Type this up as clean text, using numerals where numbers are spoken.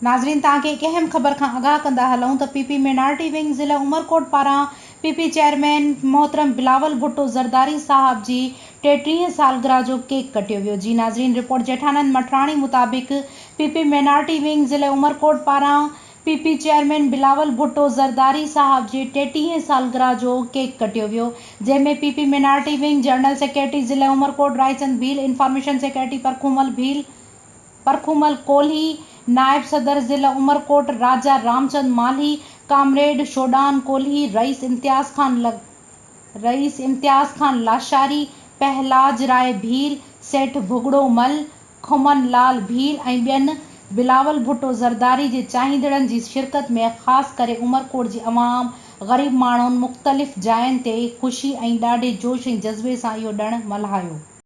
नाज़रीन तव्हांखे हिकु अहम ख़बर खां आगाह कंदा हलूं त पीपी माइनॉरिटी विंग ज़िला उमरकोट पारां पीपी चेयरमैन मोहतरम बिलावल भुट्टो ज़रदारी साहब जी 33 सालगिरह जो केक कटियो वियो। जी नाज़रीन, रिपोर्ट जेठानंद मटराणी मुताबिक़ पीपी माइनॉरिटी विंग ज़िले उमरकोट पारां पीपी चेयरमैन बिलावल भुट्टो ज़रदारी साहब जी 33 सालगिरह जो केक कटियो वियो, जंहिंमें PP minority wing general secretary ज़िले उमरकोट रायचंद भील, इंफॉर्मेशन सेक्रेटरी परखूमल कोल्ही, नायब सदर ज़िला उमरकोट राजा रामचंद माल्ही, कामरेड शोडान कोल्ही, रईस इम्तियाज़ खान लाशारी, पहलाज राय भील, सेठ भुगड़ो मल, खुमन लाल भील ऐं ॿियनि बिलावल भुट्टो ज़रदारी जे चाहींदड़नि जी शिरकत में ख़ासि करे उमरकोट जी अवाम, ग़रीब माण्हुनि मुख़्तलिफ़ जायुनि ते ख़ुशी ऐं ॾाढे जोश ऐं जज़्बे सां इहो ॾिणु मल्हायो।